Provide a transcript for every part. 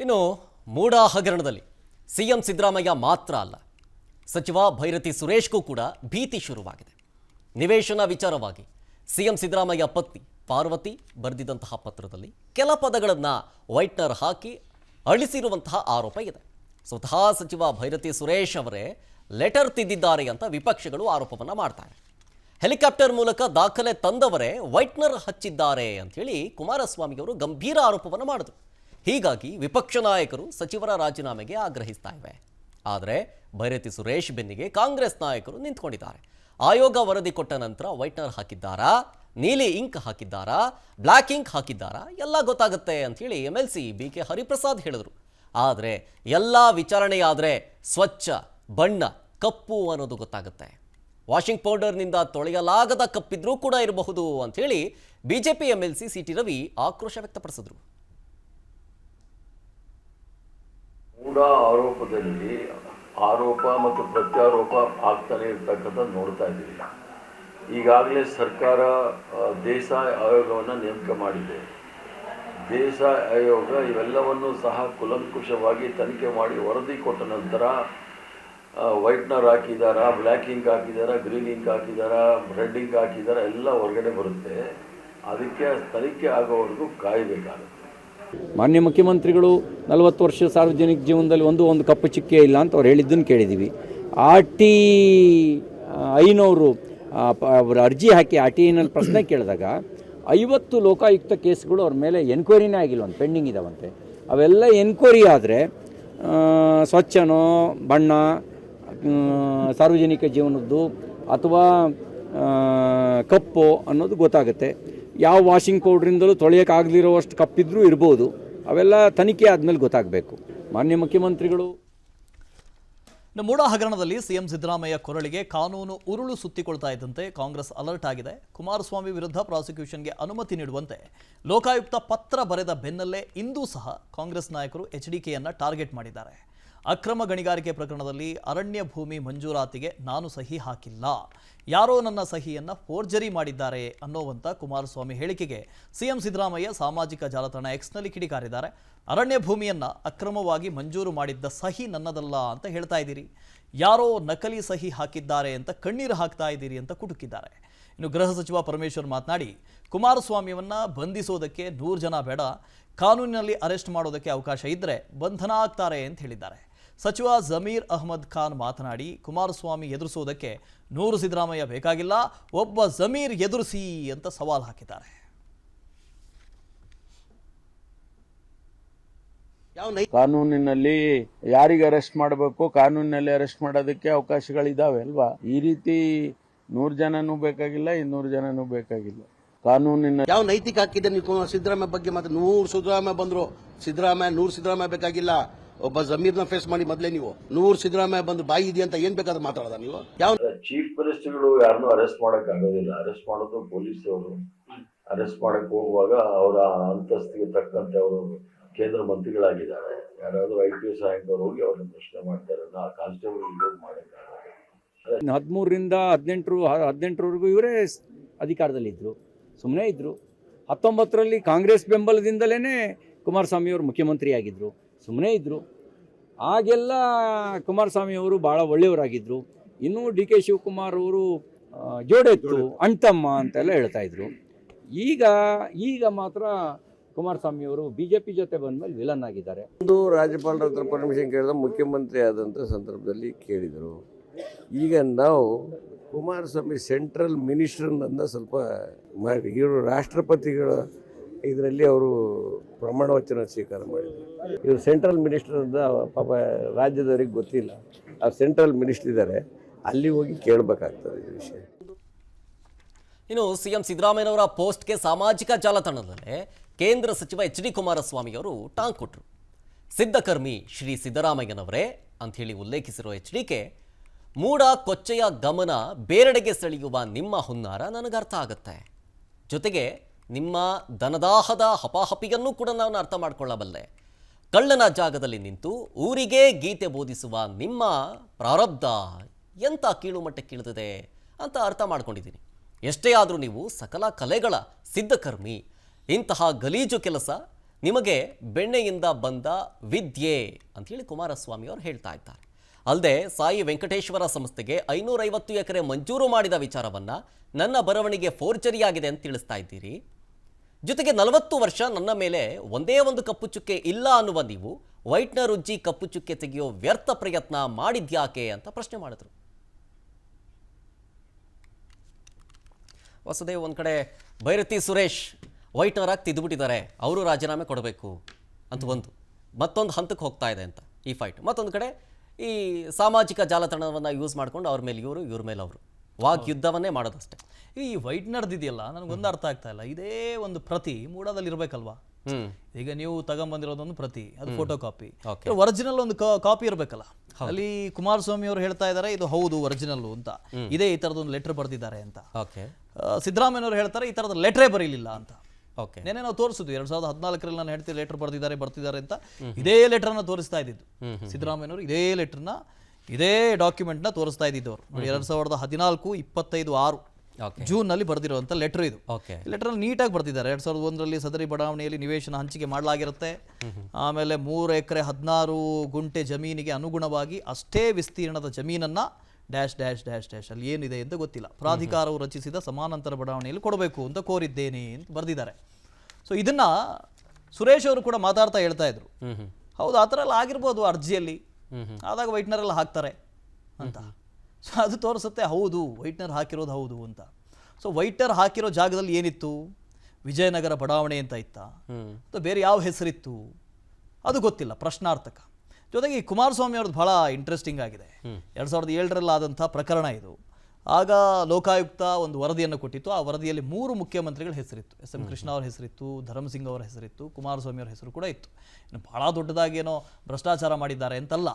ಇನ್ನು ಮೂಡ ಹಗರಣದಲ್ಲಿ ಸಿಎಂ ಸಿದ್ದರಾಮಯ್ಯ ಮಾತ್ರ ಅಲ್ಲ, ಸಚಿವ ಭೈರತಿ ಸುರೇಶ್ಗೂ ಕೂಡ ಭೀತಿ ಶುರುವಾಗಿದೆ. ನಿವೇಶನ ವಿಚಾರವಾಗಿ ಸಿಎಂ ಸಿದ್ದರಾಮಯ್ಯ ಪತ್ನಿ ಪಾರ್ವತಿ ಬರೆದಿದ್ದಂತಹ ಪತ್ರದಲ್ಲಿ ಕೆಲ ಪದಗಳನ್ನು ವೈಟ್ನರ್ ಹಾಕಿ ಅಳಿಸಿರುವಂತಹ ಆರೋಪ ಇದೆ. ಸ್ವತಃ ಸಚಿವ ಭೈರತಿ ಸುರೇಶ್ ಅವರೇ ಲೆಟರ್ ತಿದ್ದಿದ್ದಾರೆ ಅಂತ ವಿಪಕ್ಷಗಳು ಆರೋಪವನ್ನು ಮಾಡ್ತಾರೆ. ಹೆಲಿಕಾಪ್ಟರ್ ಮೂಲಕ ದಾಖಲೆ ತಂದವರೇ ವೈಟ್ನರ್ ಹಚ್ಚಿದ್ದಾರೆ ಅಂಥೇಳಿ ಕುಮಾರಸ್ವಾಮಿ ಅವರು ಗಂಭೀರ ಆರೋಪವನ್ನು ಮಾಡಿದ್ರು. ಹೀಗಾಗಿ ವಿಪಕ್ಷ ನಾಯಕರು ಸಚಿವರ ರಾಜೀನಾಮೆಗೆ ಆಗ್ರಹಿಸ್ತಾ ಇವೆ. ಆದರೆ ಭೈರತಿ ಸುರೇಶ್ ಬೆನ್ನಿಗೆ ಕಾಂಗ್ರೆಸ್ ನಾಯಕರು ನಿಂತ್ಕೊಂಡಿದ್ದಾರೆ. ಆಯೋಗ ವರದಿ ಕೊಟ್ಟ ನಂತರ ವೈಟ್ನರ್ ಹಾಕಿದ್ದಾರಾ, ನೀಲಿ ಇಂಕ್ ಹಾಕಿದ್ದಾರಾ, ಬ್ಲ್ಯಾಕ್ ಇಂಕ್ ಹಾಕಿದ್ದಾರಾ ಎಲ್ಲ ಗೊತ್ತಾಗುತ್ತೆ ಅಂಥೇಳಿ MLC BK ಹರಿಪ್ರಸಾದ್ ಹೇಳಿದ್ರು. ಆದರೆ ಎಲ್ಲ ವಿಚಾರಣೆಯಾದರೆ ಸ್ವಚ್ಛ ಬಣ್ಣ ಕಪ್ಪು ಅನ್ನೋದು ಗೊತ್ತಾಗುತ್ತೆ. ವಾಷಿಂಗ್ ಪೌಡರ್ನಿಂದ ತೊಳೆಯಲಾಗದ ಕಪ್ಪಿದ್ರೂ ಕೂಡ ಇರಬಹುದು ಅಂಥೇಳಿ BJP MLC CT ರವಿ ಆಕ್ರೋಶ ವ್ಯಕ್ತಪಡಿಸಿದ್ರು. ಮೂಡ ಆರೋಪದಲ್ಲಿ ಆರೋಪ ಮತ್ತು ಪ್ರತ್ಯಾರೋಪ ಆಗ್ತಾನೆ ಇರ್ತಕ್ಕಂಥ ನೋಡ್ತಾ ಇದ್ದೀವಿ. ಈಗಾಗಲೇ ಸರ್ಕಾರ ದೇಸಾಯಿ ಆಯೋಗವನ್ನು ನೇಮಕ ಮಾಡಿದೆ. ದೇಸಾಯಿ ಆಯೋಗ ಇವೆಲ್ಲವನ್ನು ಸಹ ಕುಲಂಕುಷವಾಗಿ ತನಿಖೆ ಮಾಡಿ ವರದಿ ಕೊಟ್ಟ ನಂತರ ವೈಟ್ನರ್ ಹಾಕಿದಾರಾ, ಬ್ಲ್ಯಾಕ್ ಇಂಕ್ ಹಾಕಿದಾರಾ, ಗ್ರೀನ್ ಇಂಕ್ ಹಾಕಿದಾರಾ, ರೆಡ್ ಇಂಕ್ ಹಾಕಿದಾರಾ ಎಲ್ಲ ಹೊರಗಡೆ ಬರುತ್ತೆ. ಅದಕ್ಕೆ ತನಿಖೆ ಆಗೋವರೆಗೂ ಕಾಯಬೇಕಾಗುತ್ತೆ. ಮಾನ್ಯ ಮುಖ್ಯಮಂತ್ರಿಗಳು 40 ವರ್ಷ ಸಾರ್ವಜನಿಕ ಜೀವನದಲ್ಲಿ ಒಂದು ಕಪ್ಪು ಚಿಕ್ಕೆ ಇಲ್ಲ ಅಂತ ಅವ್ರು ಹೇಳಿದ್ದನ್ನು ಕೇಳಿದ್ದೀವಿ. ಐನವರು ಅವರು ಅರ್ಜಿ ಹಾಕಿ RTIನಲ್ಲಿ ಪ್ರಶ್ನೆ ಕೇಳಿದಾಗ 50 ಲೋಕಾಯುಕ್ತ ಕೇಸ್ಗಳು ಅವ್ರ ಮೇಲೆ ಎನ್ಕ್ವೈರಿನೇ ಆಗಿಲ್ವಂತ, ಪೆಂಡಿಂಗ್ ಇದಾವಂತೆ. ಅವೆಲ್ಲ ಎನ್ಕ್ವೈರಿ ಆದರೆ ಸ್ವಚ್ಛನೋ ಬಣ್ಣ ಸಾರ್ವಜನಿಕ ಜೀವನದ್ದು ಅಥವಾ ಕಪ್ಪು ಅನ್ನೋದು ಗೊತ್ತಾಗುತ್ತೆ. ಯಾವ ವಾಷಿಂಗ್ ಪೌಡ್ರಿಂದಲೂ ತೊಳೆಯೋಕ್ಕಾಗದಿರೋವಷ್ಟು ಕಪ್ಪಿದ್ರೂ ಇರ್ಬೋದು. ಅವೆಲ್ಲ ತನಿಖೆ ಆದಮೇಲೆ ಗೊತ್ತಾಗಬೇಕು. ಮಾನ್ಯ ಮುಖ್ಯಮಂತ್ರಿಗಳು ಮೂಡ ಹಗರಣದಲ್ಲಿ ಸಿಎಂ ಸಿದ್ದರಾಮಯ್ಯ ಕೊರಳಿಗೆ ಕಾನೂನು ಉರುಳು ಸುತ್ತಿಕೊಳ್ತಾ ಇದ್ದಂತೆ ಕಾಂಗ್ರೆಸ್ ಅಲರ್ಟ್ ಆಗಿದೆ. ಕುಮಾರಸ್ವಾಮಿ ವಿರುದ್ಧ ಪ್ರಾಸಿಕ್ಯೂಷನ್ಗೆ ಅನುಮತಿ ನೀಡುವಂತೆ ಲೋಕಾಯುಕ್ತ ಪತ್ರ ಬರೆದ ಬೆನ್ನಲ್ಲೇ ಇಂದೂ ಸಹ ಕಾಂಗ್ರೆಸ್ ನಾಯಕರು HDKಯನ್ನು ಟಾರ್ಗೆಟ್ ಮಾಡಿದ್ದಾರೆ. ಅಕ್ರಮ ಗಣಿಗಾರಿಕೆ ಪ್ರಕರಣದಲ್ಲಿ ಅರಣ್ಯ ಭೂಮಿ ಮಂಜೂರಾತಿಗೆ ನಾನು ಸಹಿ ಹಾಕಿಲ್ಲ, ಯಾರೋ ನನ್ನ ಸಹಿಯನ್ನು ಫೋರ್ಜರಿ ಮಾಡಿದ್ದಾರೆ ಅನ್ನೋವಂಥ ಕುಮಾರಸ್ವಾಮಿ ಹೇಳಿಕೆಗೆ ಸಿಎಂ ಸಿದ್ದರಾಮಯ್ಯ ಸಾಮಾಜಿಕ ಜಾಲತಾಣ Xನಲ್ಲಿ ಕಿಡಿಕಾರಿದ್ದಾರೆ. ಅರಣ್ಯ ಭೂಮಿಯನ್ನು ಅಕ್ರಮವಾಗಿ ಮಂಜೂರು ಮಾಡಿದ್ದ ಸಹಿ ನನ್ನದಲ್ಲ ಅಂತ ಹೇಳ್ತಾ ಇದ್ದೀರಿ, ಯಾರೋ ನಕಲಿ ಸಹಿ ಹಾಕಿದ್ದಾರೆ ಅಂತ ಕಣ್ಣೀರು ಹಾಕ್ತಾ ಇದ್ದೀರಿ ಅಂತ ಕುಟುಕಿದ್ದಾರೆ. ಇನ್ನು ಗೃಹ ಸಚಿವ ಪರಮೇಶ್ವರ್ ಮಾತನಾಡಿ ಕುಮಾರಸ್ವಾಮಿಯನ್ನ ಬಂಧಿಸೋದಕ್ಕೆ 100 ಜನ ಬೇಡ, ಕಾನೂನಿನಲ್ಲಿ ಅರೆಸ್ಟ್ ಮಾಡೋದಕ್ಕೆ ಅವಕಾಶ ಇದ್ದರೆ ಬಂಧನ ಆಗ್ತಾರೆ ಅಂತ ಹೇಳಿದ್ದಾರೆ. ಸಚಿವ ಜಮೀರ್ ಅಹ್ಮದ್ ಖಾನ್ ಮಾತನಾಡಿ ಕುಮಾರಸ್ವಾಮಿ ಎದುರಿಸೋದಕ್ಕೆ 100 ಸಿದ್ದರಾಮಯ್ಯ ಬೇಕಾಗಿಲ್ಲ, ಒಬ್ಬ ಜಮೀರ್ ಎದುರಿಸಿ ಅಂತ ಸವಾಲ್ ಹಾಕಿದ್ದಾರೆ. ಕಾನೂನಿನಲ್ಲಿ ಯಾರಿಗೆ ಅರೆಸ್ಟ್ ಮಾಡಬೇಕು, ಕಾನೂನಿನಲ್ಲಿ ಅರೆಸ್ಟ್ ಮಾಡೋದಕ್ಕೆ ಅವಕಾಶಗಳಿದಾವೆ ಅಲ್ವಾ. ಈ ರೀತಿ 100 ಜನನೂ ಬೇಕಾಗಿಲ್ಲ, 200 ಜನನೂ ಬೇಕಾಗಿಲ್ಲ. ಕಾನೂನಿನ ಯಾವ ನೈತಿಕ ಹಾಕಿದೆ ನೀವು ಸಿದ್ದರಾಮಯ್ಯ ಬಗ್ಗೆ? ಮತ್ತೆ 100 ಸಿದ್ದರಾಮಯ್ಯ ಬಂದ್ರು, 100 ಸಿದ್ದರಾಮಯ್ಯ ಬೇಕಾಗಿಲ್ಲ, ಒಬ್ಬ ಜಮೀರ್ನ ಫೇಸ್ ಮಾಡಿ ಮೊದಲೇ ನೀವು 100 ಸಿದ್ದರಾಮಯ್ಯ ಬಂದು ಬಾಯಿ ಇದೆ ಅಂತ ಏನ್ ಬೇಕಾದ್ರೂ ಮಾತಾಡೋದ ನೀವು? ಯಾವ ಚೀಫ್ ಮಿನಿಸ್ಟರ್ಗಳು ಯಾರನ್ನೂ ಅರೆಸ್ಟ್ ಮಾಡಕ್ ಆಗೋದಿಲ್ಲ. ಅರೆಸ್ಟ್ ಮಾಡೋದು ಪೊಲೀಸ್ ಅವರು. ಅರೆಸ್ಟ್ ಮಾಡಕ್ ಹೋಗುವಾಗ ಅವರ ಅಂತಸ್ತಿಗೆ ತಕ್ಕಂತೆ ಅವರು ಕೇಂದ್ರ ಮಂತ್ರಿಗಳಾಗಿದ್ದಾರೆ. ಯಾರಾದ್ರೂ IPS ರ್ಯಾಂಕ್ ಹೋಗಿ ಅವ್ರನ್ನ ಪ್ರಶ್ನೆ ಮಾಡ್ತಾರೆ. ಕಾನ್ಸ್ಟೇಬಲ್ ಮಾಡಕ್ಕಾಗಲ್ಲ. 13ರಿಂದ 18ರವರೆಗೂ ಇವರೇ ಅಧಿಕಾರದಲ್ಲಿದ್ದರು, ಸುಮ್ಮನೆ ಇದ್ದರು. 19ರಲ್ಲಿ ಕಾಂಗ್ರೆಸ್ ಬೆಂಬಲದಿಂದಲೇ ಕುಮಾರಸ್ವಾಮಿಯವರು ಮುಖ್ಯಮಂತ್ರಿ ಆಗಿದ್ದರು, ಸುಮ್ಮನೆ ಇದ್ದರು. ಆಗೆಲ್ಲ ಕುಮಾರಸ್ವಾಮಿಯವರು ಭಾಳ ಒಳ್ಳೆಯವರಾಗಿದ್ದರು. ಇನ್ನೂ DK ಶಿವಕುಮಾರ್ ಅವರು ಜೋಡೆತ್ತು ಅಣ್ತಮ್ಮ ಅಂತೆಲ್ಲ ಹೇಳ್ತಾ ಇದ್ರು. ಈಗ ಮಾತ್ರ ಕುಮಾರಸ್ವಾಮಿಯವರು BJP ಜೊತೆ ಬಂದಮೇಲೆ ವಿಲನ್ ಆಗಿದ್ದಾರೆ. ಒಂದು ರಾಜ್ಯಪಾಲರ ಹತ್ರ ಪರ್ಮಿಷನ್ ಕೇಳಿದ ಮುಖ್ಯಮಂತ್ರಿ ಆದಂಥ ಸಂದರ್ಭದಲ್ಲಿ ಕೇಳಿದರು. ಈಗ ನಾವು ಕುಮಾರಸ್ವಾಮಿ ಸೆಂಟ್ರಲ್ ಮಿನಿಸ್ಟರ್ನನ್ನು ಸ್ವಲ್ಪ ಮಾಡಿ ಇವರು ರಾಷ್ಟ್ರಪತಿಗಳ ಇದರಲ್ಲಿ ಅವರು ಪ್ರಮಾಣ ವಚನ ಸ್ವೀಕಾರ ಮಾಡಿದರು. ಇವರು ಸೆಂಟ್ರಲ್ ಮಿನಿಸ್ಟರ್ ಅಂತ ಪಾಪ ರಾಜ್ಯದವರಿಗೆ ಗೊತ್ತಿಲ್ಲ. ಅವ್ರು ಸೆಂಟ್ರಲ್ ಮಿನಿಸ್ಟರ್ ಇದ್ದಾರೆ, ಅಲ್ಲಿ ಹೋಗಿ ಕೇಳಬೇಕಾಗ್ತದೆ ಈ ವಿಷಯ. ಇನ್ನು ಸಿಎಂ ಸಿದ್ದರಾಮಯ್ಯನವರ ಪೋಸ್ಟ್ಗೆ ಸಾಮಾಜಿಕ ಜಾಲತಾಣದಲ್ಲೇ ಕೇಂದ್ರ ಸಚಿವ HD ಕುಮಾರಸ್ವಾಮಿ ಅವರು ಟಾಂಗ್ ಕೊಟ್ಟರು. ಸಿದ್ಧಕರ್ಮಿ ಶ್ರೀ ಸಿದ್ದರಾಮಯ್ಯನವರೇ ಅಂಥೇಳಿ ಉಲ್ಲೇಖಿಸಿರೋ HDK, ಮೂಡ ಕೊಚ್ಚೆಯ ಗಮನ ಬೇರೆಡೆಗೆ ಸೆಳೆಯುವ ನಿಮ್ಮ ಹುನ್ನಾರ ನನಗರ್ಥ ಆಗುತ್ತೆ. ಜೊತೆಗೆ ನಿಮ್ಮ ದನದಾಹದ ಹಪಾಹಪಿಯನ್ನು ಕೂಡ ನಾನು ಅರ್ಥ ಮಾಡಿಕೊಳ್ಳಬಲ್ಲೆ. ಕಳ್ಳನ ಜಾಗದಲ್ಲಿ ನಿಂತು ಊರಿಗೆ ಗೀತೆ ಬೋಧಿಸುವ ನಿಮ್ಮ ಪ್ರಾರಬ್ಧ ಎಂಥ ಕೀಳು ಮಟ್ಟಕ್ಕಿಳಿದಿದೆ ಅಂತ ಅರ್ಥ ಮಾಡ್ಕೊಂಡಿದ್ದೀನಿ. ಎಷ್ಟೇ ಆದರೂ ನೀವು ಸಕಲ ಕಲೆಗಳ ಸಿದ್ಧಕರ್ಮಿ. ಇಂತಹ ಗಲೀಜು ಕೆಲಸ ನಿಮಗೆ ಬೆಣ್ಣೆಯಿಂದ ಬಂದ ವಿದ್ಯೆ ಅಂತೇಳಿ ಕುಮಾರಸ್ವಾಮಿ ಅವರು ಹೇಳ್ತಾ ಇದ್ದಾರೆ. ಅಲ್ಲದೆ ಸಾಯಿ ವೆಂಕಟೇಶ್ವರ ಸಂಸ್ಥೆಗೆ 550 ಎಕರೆ ಮಂಜೂರು ಮಾಡಿದ ವಿಚಾರವನ್ನ ನನ್ನ ಬರವಣಿಗೆ ಫೋರ್ಜರಿಯಾಗಿದೆ ಅಂತ ತಿಳಿಸ್ತಾ ಇದ್ದೀರಿ. ಜೊತೆಗೆ 40 ವರ್ಷ ನನ್ನ ಮೇಲೆ ಒಂದೇ ಒಂದು ಕಪ್ಪು ಚುಕ್ಕೆ ಇಲ್ಲ ಅನ್ನುವ ನೀವು ವೈಟ್ನರ್ ಉಜ್ಜಿ ಕಪ್ಪು ಚುಕ್ಕೆ ತೆಗೆಯೋ ವ್ಯರ್ಥ ಪ್ರಯತ್ನ ಮಾಡಿದ್ಯಾಕೆ ಅಂತ ಪ್ರಶ್ನೆ ಮಾಡಿದ್ರು. ವಸುದೇವ್ ಒಂದು ಕಡೆ ಭೈರತಿ ಸುರೇಶ್ ವೈಟ್ನರ್ ಆಗಿ ತಿದ್ದುಬಿಟ್ಟಿದ್ದಾರೆ, ಅವರು ರಾಜೀನಾಮೆ ಕೊಡಬೇಕು ಅಂತ ಮತ್ತೊಂದು ಹಂತಕ್ಕೆ ಹೋಗ್ತಾ ಇದೆ ಅಂತ ಈ ಫೈಟ್. ಮತ್ತೊಂದು ಕಡೆ ಈ ಸಾಮಾಜಿಕ ಜಾಲತಾಣವನ್ನು ಯೂಸ್ ಮಾಡ್ಕೊಂಡು ಅವ್ರ ಮೇಲೆ ಇವರು, ಇವ್ರ ಮೇಲೆ ಅವರು ವಾಗ್ಯುದ್ಧವನ್ನೇ ಮಾಡೋದಷ್ಟೇ. ಈ ವೈಟ್ನರ್ದಿದೆಯಲ್ಲ, ನನಗೊಂದು ಅರ್ಥ ಆಗ್ತಾ ಇಲ್ಲ. ಇದೇ ಒಂದು ಪ್ರತಿ ಮೂಡಾದಲ್ಲಿ ಇರಬೇಕಲ್ವಾ? ಈಗ ನೀವು ತಗೊಂಬಂದಿರೋದೊಂದು ಪ್ರತಿ, ಅದು ಫೋಟೋ ಕಾಪಿ, ಒರಿಜಿನಲ್ ಒಂದು ಕಾಪಿ ಇರಬೇಕಲ್ಲ. ಅಲ್ಲಿ ಕುಮಾರಸ್ವಾಮಿ ಅವರು ಹೇಳ್ತಾ ಇದ್ದಾರೆ ಇದು ಹೌದು ಒರಿಜಿನಲ್ ಅಂತ, ಇದೇ ಈ ತರದೊಂದು ಲೆಟರ್ ಬರೆದಿದ್ದಾರೆ ಅಂತ. ಸಿದ್ದರಾಮಯ್ಯನವರು ಹೇಳ್ತಾರೆ ಈ ತರದ ಲೆಟರೇ ಬರೀಲಿಲ್ಲ ಅಂತ. ನೆನೆ ನಾವು ತೋರಿಸಿದ್ವಿ 2014ರಲ್ಲಿ ನಾನು ಹೇಳ್ತೀನಿ ಲೆಟರ್ ಬರ್ತಿದ್ದಾರೆ ಅಂತ. ಇದೇ ಲೆಟರ್ನ ತೋರಿಸ್ತಾ ಇದ್ದಿದ್ದು ಸಿದ್ದರಾಮಯ್ಯನವರು, ಇದೇ ಲೆಟರ್ನ, ಇದೇ ಡಾಕ್ಯುಮೆಂಟ್ನ ತೋರಿಸ್ತಾ ಇದ್ದಿದ್ದವರು. 2014-25/6 ಜೂನ್ನಲ್ಲಿ ಬರೆದಿರುವಂಥ ಲೆಟರ್ ಇದು. ಲೆಟರ್ನಲ್ಲಿ ನೀಟಾಗಿ ಬರ್ತಿದ್ದಾರೆ. 2001ರಲ್ಲಿ ಸದರಿ ಬಡಾವಣೆಯಲ್ಲಿ ನಿವೇಶನ ಹಂಚಿಕೆ ಮಾಡಲಾಗಿರುತ್ತೆ. ಆಮೇಲೆ 3 ಎಕರೆ 16 ಗುಂಟೆ ಜಮೀನಿಗೆ ಅನುಗುಣವಾಗಿ ಅಷ್ಟೇ ವಿಸ್ತೀರ್ಣದ ಜಮೀನನ್ನು ಡ್ಯಾಶ್ ಡ್ಯಾಶ್ ಡ್ಯಾಶ್ ಡ್ಯಾಶ್ ಅಲ್ಲಿ ಏನಿದೆ ಅಂತ ಗೊತ್ತಿಲ್ಲ, ಪ್ರಾಧಿಕಾರವು ರಚಿಸಿದ ಸಮಾನಾಂತರ ಬಡಾವಣೆಯಲ್ಲಿ ಕೊಡಬೇಕು ಅಂತ ಕೋರಿದ್ದೇನೆ ಅಂತ ಬರೆದಿದ್ದಾರೆ. ಸೊ ಇದನ್ನ ಸುರೇಶ್ ಅವರು ಕೂಡ ಮಾತಾಡ್ತಾ ಹೇಳ್ತಾ ಇದ್ರು, ಹೌದು ಆ ಥರ ಎಲ್ಲ ಆಗಿರ್ಬೋದು ಅರ್ಜಿಯಲ್ಲಿ, ಆದಾಗ ವೈಟ್ನರ್ ಎಲ್ಲ ಹಾಕ್ತಾರೆ ಅಂತ. ಸೊ ಅದು ತೋರಿಸುತ್ತೆ ಹೌದು ವೈಟ್ನರ್ ಹಾಕಿರೋದು ಹೌದು ಅಂತ. ಸೊ ವೈಟ್ನರ್ ಹಾಕಿರೋ ಜಾಗದಲ್ಲಿ ಏನಿತ್ತು? ವಿಜಯನಗರ ಬಡಾವಣೆ ಅಂತ ಇತ್ತಾ ಅಥವಾ ಬೇರೆ ಯಾವ ಹೆಸರಿತ್ತು ಅದು ಗೊತ್ತಿಲ್ಲ, ಪ್ರಶ್ನಾರ್ಥಕ. ಜೊತೆಗೆ ಈ ಕುಮಾರಸ್ವಾಮಿ ಅವ್ರದ್ದು ಬಹಳ ಇಂಟ್ರೆಸ್ಟಿಂಗ್ ಆಗಿದೆ. 2007ರಲ್ಲಿ ಆದಂಥ ಪ್ರಕರಣ ಇದು. ಆಗ ಲೋಕಾಯುಕ್ತ ಒಂದು ವರದಿಯನ್ನು ಕೊಟ್ಟಿತ್ತು. ಆ ವರದಿಯಲ್ಲಿ 3 ಮುಖ್ಯಮಂತ್ರಿಗಳ ಹೆಸರಿತ್ತು. SM ಕೃಷ್ಣ ಅವರ ಹೆಸರಿತ್ತು, ಧರ್ಮಸಿಂಗ್ ಅವರ ಹೆಸರಿತ್ತು, ಕುಮಾರಸ್ವಾಮಿ ಅವರ ಹೆಸರು ಕೂಡ ಇತ್ತು. ಇನ್ನು ಬಹಳ ದೊಡ್ಡದಾಗಿ ಏನೋ ಭ್ರಷ್ಟಾಚಾರ ಮಾಡಿದ್ದಾರೆ ಅಂತಲ್ಲ,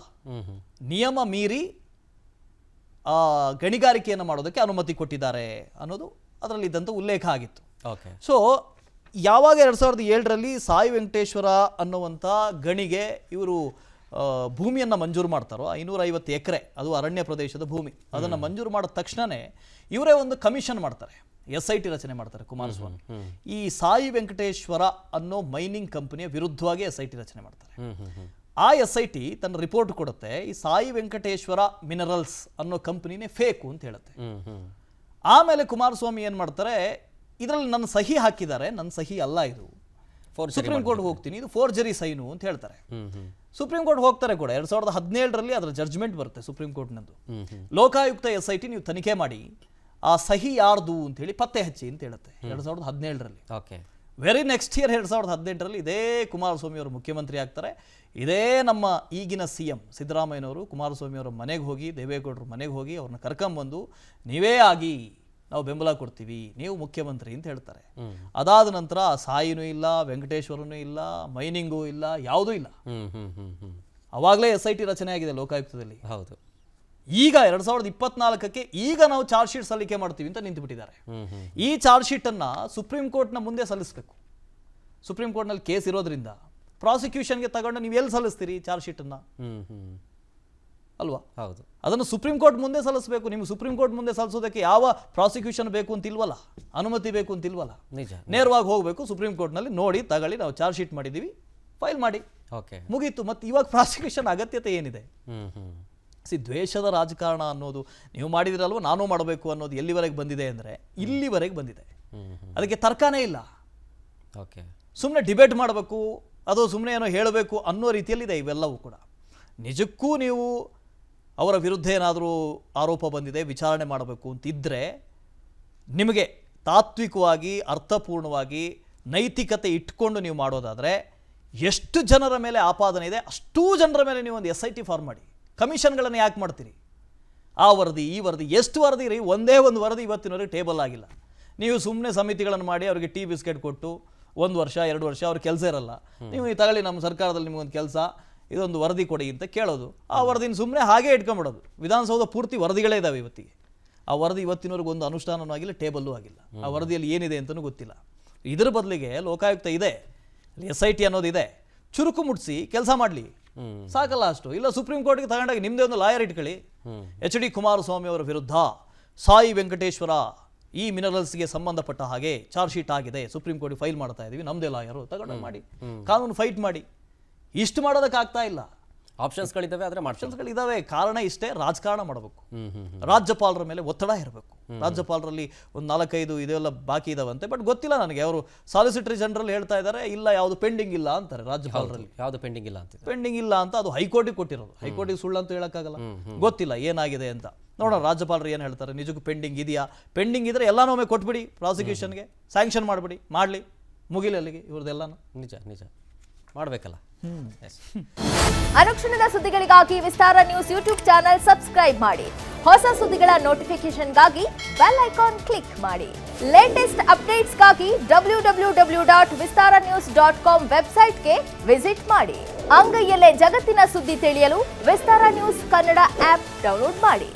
ನಿಯಮ ಮೀರಿ ಗಣಿಗಾರಿಕೆಯನ್ನು ಮಾಡೋದಕ್ಕೆ ಅನುಮತಿ ಕೊಟ್ಟಿದ್ದಾರೆ ಅನ್ನೋದು ಅದರಲ್ಲಿ ಇದ್ದಂಥ ಉಲ್ಲೇಖ ಆಗಿತ್ತು. ಸೊ ಯಾವಾಗ 2007ರಲ್ಲಿ ಸಾಯಿ ವೆಂಕಟೇಶ್ವರ ಅನ್ನುವಂಥ ಗಣಿಗೆ ಇವರು ಭೂಮಿಯನ್ನು ಮಂಜೂರು ಮಾಡ್ತಾರೋ, 550 ಎಕರೆ, ಅದು ಅರಣ್ಯ ಪ್ರದೇಶದ ಭೂಮಿ, ಅದನ್ನು ಮಂಜೂರು ಮಾಡಿದ ತಕ್ಷಣವೇ ಇವರೇ ಒಂದು ಕಮಿಷನ್ ಮಾಡ್ತಾರೆ, SIT ರಚನೆ ಮಾಡ್ತಾರೆ ಕುಮಾರಸ್ವಾಮಿ. ಈ ಸಾಯಿ ವೆಂಕಟೇಶ್ವರ ಅನ್ನೋ ಮೈನಿಂಗ್ ಕಂಪನಿಯ ವಿರುದ್ಧವಾಗಿ SIT ರಚನೆ ಮಾಡ್ತಾರೆ. ಆ SIT ತನ್ನ ರಿಪೋರ್ಟ್ ಕೊಡುತ್ತೆ, ಈ ಸಾಯಿ ವೆಂಕಟೇಶ್ವರ ಮಿನರಲ್ಸ್ ಅನ್ನೋ ಕಂಪನಿನೇ ಫೇಕು ಅಂತ ಹೇಳುತ್ತೆ. ಆಮೇಲೆ ಕುಮಾರಸ್ವಾಮಿ ಏನು ಮಾಡ್ತಾರೆ, ಇದರಲ್ಲಿ ನನ್ನ ಸಹಿ ಹಾಕಿದ್ದಾರೆ, ನನ್ನ ಸಹಿ ಅಲ್ಲ ಇದು, ಸುಪ್ರೀಂ ಕೋರ್ಟ್ಗೆ ಹೋಗ್ತೀನಿ, ಇದು ಫೋರ್ಜರಿ ಸೈನು ಅಂತ ಹೇಳ್ತಾರೆ. ಸುಪ್ರೀಂ ಕೋರ್ಟ್ ಹೋಗ್ತಾರೆ ಕೂಡ. 2017ರಲ್ಲಿ ಅದರ ಜಡ್ಜ್ಮೆಂಟ್ ಬರುತ್ತೆ ಸುಪ್ರೀಂ ಕೋರ್ಟ್ನದ್ದು. ಲೋಕಾಯುಕ್ತ SIT ನೀವು ತನಿಖೆ ಮಾಡಿ ಆ ಸಹಿ ಯಾರ್ದು ಅಂತ ಹೇಳಿ ಪತ್ತೆ ಹಚ್ಚಿ ಅಂತ ಹೇಳುತ್ತೆ 2017ರಲ್ಲಿ. ವೆರಿ ನೆಕ್ಸ್ಟ್ ಇಯರ್ 2018ರಲ್ಲಿ ಇದೇ ಕುಮಾರಸ್ವಾಮಿ ಅವರು ಮುಖ್ಯಮಂತ್ರಿ ಆಗ್ತಾರೆ. ಇದೇ ನಮ್ಮ ಈಗಿನ CM ಸಿದ್ದರಾಮಯ್ಯನವರು ಕುಮಾರಸ್ವಾಮಿ ಅವರ ಮನೆಗೆ ಹೋಗಿ, ದೇವೇಗೌಡರ ಮನೆಗೆ ಹೋಗಿ ಅವ್ರನ್ನ ಕರ್ಕೊಂಬಂದು ನೀವೇ ಆಗಿ ನಾವು ಬೆಂಬಲ ಕೊಡ್ತೀವಿ, ನೀವು ಮುಖ್ಯಮಂತ್ರಿ ಅಂತ ಹೇಳ್ತಾರೆ. ಅದಾದ ನಂತರ ಸಾಯಿನೂ ಇಲ್ಲ, ವೆಂಕಟೇಶ್ವರನೂ ಇಲ್ಲ, ಮೈನಿಂಗೂ ಇಲ್ಲ, ಯಾವುದೂ ಇಲ್ಲ. ಅವಾಗಲೇ SIT ರಚನೆ ಆಗಿದೆ ಲೋಕಾಯುಕ್ತದಲ್ಲಿ. ಹೌದು. ಈಗ 2024ಕ್ಕೆ ಈಗ ನಾವು ಚಾರ್ಜ್ ಶೀಟ್ ಸಲ್ಲಿಕೆ ಮಾಡ್ತೀವಿ ಅಂತ ನಿಂತುಬಿಟ್ಟಿದ್ದಾರೆ. ಈ ಚಾರ್ಜ್ ಶೀಟ್ ಅನ್ನ ಸುಪ್ರೀಂ ಕೋರ್ಟ್ನ ಮುಂದೆ ಸಲ್ಲಿಸಬೇಕು. ಸುಪ್ರೀಂ ಕೋರ್ಟ್ನಲ್ಲಿ ಕೇಸ್ ಇರೋದ್ರಿಂದ ಪ್ರಾಸಿಕ್ಯೂಷನ್ಗೆ ತಗೊಂಡು ನೀವು ಎಲ್ಲಿ ಸಲ್ಲಿಸ್ತೀರಿ ಚಾರ್ಜ್ ಶೀಟ್ ಅನ್ನ? ಅಲ್ವಾ? ಹೌದು. ಅದನ್ನು ಸುಪ್ರೀಂ ಕೋರ್ಟ್ ಮುಂದೆ ಸಲ್ಲಿಸಬೇಕು. ನಿಮ್ಗೆ ಸುಪ್ರೀಂ ಕೋರ್ಟ್ ಮುಂದೆ ಸಲ್ಲಿಸೋದಕ್ಕೆ ಯಾವ ಪ್ರಾಸಿಕ್ಯೂಷನ್ ಬೇಕು ಅಂತಿಲ್ವಲ್ಲ, ಅನುಮತಿ ಬೇಕು ಅಂತಿಲ್ವಲ್ಲ. ನೇರವಾಗಿ ಹೋಗಬೇಕು ಸುಪ್ರೀಂ ಕೋರ್ಟ್ನಲ್ಲಿ, ನೋಡಿ ತಗೊಳ್ಳಿ ನಾವು ಚಾರ್ಜ್ ಶೀಟ್ ಮಾಡಿದ್ದೀವಿ, ಫೈಲ್ ಮಾಡಿ, ಮುಗೀತು. ಮತ್ತು ಇವಾಗ ಪ್ರಾಸಿಕ್ಯೂಷನ್ ಅಗತ್ಯತೆ ಏನಿದೆ? ದ್ವೇಷದ ರಾಜಕಾರಣ ಅನ್ನೋದು ನೀವು ಮಾಡಿದಿರಲ್ವ, ನಾನು ಮಾಡಬೇಕು ಅನ್ನೋದು ಎಲ್ಲಿವರೆಗೆ ಬಂದಿದೆ ಅಂದರೆ ಇಲ್ಲಿವರೆಗೆ ಬಂದಿದೆ. ಅದಕ್ಕೆ ತರ್ಕನೇ ಇಲ್ಲ. ಸುಮ್ಮನೆ ಡಿಬೇಟ್ ಮಾಡಬೇಕು, ಅದು ಸುಮ್ಮನೆ ಏನೋ ಹೇಳಬೇಕು ಅನ್ನೋ ರೀತಿಯಲ್ಲಿದೆ ಇವೆಲ್ಲವೂ ಕೂಡ. ನಿಜಕ್ಕೂ ನೀವು ಅವರ ವಿರುದ್ಧ ಏನಾದರೂ ಆರೋಪ ಬಂದಿದೆ, ವಿಚಾರಣೆ ಮಾಡಬೇಕು ಅಂತಿದ್ದರೆ ನಿಮಗೆ ತಾತ್ವಿಕವಾಗಿ, ಅರ್ಥಪೂರ್ಣವಾಗಿ, ನೈತಿಕತೆ ಇಟ್ಕೊಂಡು ನೀವು ಮಾಡೋದಾದರೆ ಎಷ್ಟು ಜನರ ಮೇಲೆ ಆಪಾದನೆ ಇದೆ ಅಷ್ಟೂ ಜನರ ಮೇಲೆ ನೀವು ಒಂದು SIT ಫಾರ್ಮ್ ಮಾಡಿ. ಕಮಿಷನ್ಗಳನ್ನು ಯಾಕೆ ಮಾಡ್ತೀರಿ? ಆ ವರದಿ, ಈ ವರದಿ, ಎಷ್ಟು ವರದಿ ರೀ? ಒಂದೇ ಒಂದು ವರದಿ ಇವತ್ತಿನವರೆಗೆ ಟೇಬಲ್ ಆಗಿಲ್ಲ. ನೀವು ಸುಮ್ಮನೆ ಸಮಿತಿಗಳನ್ನು ಮಾಡಿ ಅವರಿಗೆ ಟೀ ಬಿಸ್ಕೆಟ್ ಕೊಟ್ಟು 1 ವರ್ಷ 2 ವರ್ಷ ಅವ್ರ ಕೆಲಸ ಇರಲ್ಲ. ನೀವು ಈ ತಗೊಳ್ಳಿ ನಮ್ಮ ಸರ್ಕಾರದಲ್ಲಿ ನಿಮಗೊಂದು ಕೆಲಸ, ಇದೊಂದು ವರದಿ ಕೊಡಿ ಅಂತ ಕೇಳೋದು, ಆ ವರದಿನ ಸುಮ್ಮನೆ ಹಾಗೆ ಇಟ್ಕೊಂಡ್ಬಿಡೋದು. ವಿಧಾನಸೌಧ ಪೂರ್ತಿ ವರದಿಗಳೇ ಇದ್ದಾವೆ ಇವತ್ತಿಗೆ. ಆ ವರದಿ ಇವತ್ತಿನವರೆಗೆ ಒಂದು ಅನುಷ್ಠಾನವೂ ಆಗಿಲ್ಲ, ಟೇಬಲ್ಲೂ ಆಗಿಲ್ಲ. ಆ ವರದಿಯಲ್ಲಿ ಏನಿದೆ ಅಂತಲೂ ಗೊತ್ತಿಲ್ಲ. ಇದರ ಬದಲಿಗೆ ಲೋಕಾಯುಕ್ತ ಇದೆ, SIT ಅನ್ನೋದಿದೆ, ಚುರುಕು ಮುಟ್ಸಿ ಕೆಲಸ ಮಾಡಲಿ, ಸಾಕಲ್ಲ ಅಷ್ಟು. ಇಲ್ಲ ಸುಪ್ರೀಂ ಕೋರ್ಟ್ಗೆ ತಗೊಂಡಾಗ ನಿಮ್ಮದೇ ಒಂದು ಲಾಯರ್ ಇಟ್ಕೊಳ್ಳಿ. HD ಕುಮಾರಸ್ವಾಮಿ ಅವರ ವಿರುದ್ಧ ಸಾಯಿ ವೆಂಕಟೇಶ್ವರ ಈ ಮಿನರಲ್ಸ್ಗೆ ಸಂಬಂಧಪಟ್ಟ ಹಾಗೆ ಚಾರ್ಜ್ ಶೀಟ್ ಆಗಿದೆ, ಸುಪ್ರೀಂ ಕೋರ್ಟ್ ಫೈಲ್ ಮಾಡ್ತಾ ಇದೀವಿ, ನಮ್ಮದೇ ಲಾಯರು ತಗೊಂಡು ಮಾಡಿ, ಕಾನೂನು ಫೈಟ್ ಮಾಡಿ. ಇಷ್ಟು ಮಾಡೋದಕ್ಕಾಗ್ತಾ ಇಲ್ಲ. ಆಪ್ಷನ್ಸ್ಗಳಿದ್ದಾವೆ, ಆದರೆ ಆಪ್ಷನ್ಸ್ಗಳಿದ್ದಾವೆ. ಕಾರಣ ಇಷ್ಟೇ, ರಾಜಕಾರಣ ಮಾಡಬೇಕು. ರಾಜ್ಯಪಾಲರ ಮೇಲೆ ಒತ್ತಡ ಇರಬೇಕು. ರಾಜ್ಯಪಾಲರಲ್ಲಿ ಒಂದು 4-5 ಇದೆಲ್ಲ ಬಾಕಿ ಇದಾವಂತೆ, ಬಟ್ ಗೊತ್ತಿಲ್ಲ ನನಗೆ. ಅವರು ಸಾಲಿಸಿಟರಿ ಜನರಲ್ ಹೇಳ್ತಾ ಇದ್ದಾರೆ, ಇಲ್ಲ ಯಾವುದು ಪೆಂಡಿಂಗ್ ಇಲ್ಲ ಅಂತಾರೆ ರಾಜ್ಯಪಾಲರಲ್ಲಿ. ಯಾವುದು ಪೆಂಡಿಂಗ್ ಇಲ್ಲ ಅಂತ, ಪೆಂಡಿಂಗ್ ಇಲ್ಲ ಅಂತ ಅದು ಹೈಕೋರ್ಟಿಗೆ ಕೊಟ್ಟಿರೋದು. ಹೈಕೋರ್ಟಿಗೆ ಸುಳ್ಳು ಅಂತ ಹೇಳಕ್ಕಾಗಲ್ಲ. ಗೊತ್ತಿಲ್ಲ ಏನಾಗಿದೆ ಅಂತ. ನೋಡೋಣ ರಾಜ್ಯಪಾಲರು ಏನು ಹೇಳ್ತಾರೆ. ನಿಜಕ್ಕೂ ಪೆಂಡಿಂಗ್ ಇದೆಯಾ? ಪೆಂಡಿಂಗ್ ಇದ್ರೆ ಎಲ್ಲಾನು ಒಮ್ಮೆ ಕೊಟ್ಬಿಡಿ, ಪ್ರಾಸಿಕ್ಯೂಷನ್ಗೆ ಸ್ಯಾಂಕ್ಷನ್ ಮಾಡಿಬಿಡಿ, ಮಾಡಲಿ, ಮುಗಿಲಿ ಅಲ್ಲಿಗೆ ಇವ್ರದ್ದೆಲ್ಲಾನು. ನಿಜ ಮಾಡಬೇಕಲ್ಲ. ಅನುಕ್ಷಣದ ಸುದ್ದಿಗಳಿಗಾಗಿ ವಿಸ್ತಾರ ನ್ಯೂಸ್ ಯೂಟ್ಯೂಬ್ ಚಾನೆಲ್ ಸಬ್ಸ್ಕ್ರೈಬ್ ಮಾಡಿ. ಹೊಸ ಸುದ್ದಿಗಳ ನೋಟಿಫಿಕೇಶನ್ಗಾಗಿ ಬೆಲ್ ಐಕಾನ್ ಕ್ಲಿಕ್ ಮಾಡಿ. ಲೇಟೆಸ್ಟ್ ಅಪ್ಡೇಟ್ಸ್ಗಾಗಿ www.vistaranews.com ವೆಬ್ಸೈಟ್ಗೆ ವಿಸಿಟ್ ಮಾಡಿ. ಅಂಗೈಯಲ್ಲೇ ಜಗತ್ತಿನ ಸುದ್ದಿ ತಿಳಿಯಲು ವಿಸ್ತಾರ ನ್ಯೂಸ್ ಕನ್ನಡ ಆಪ್ ಡೌನ್ಲೋಡ್ ಮಾಡಿ.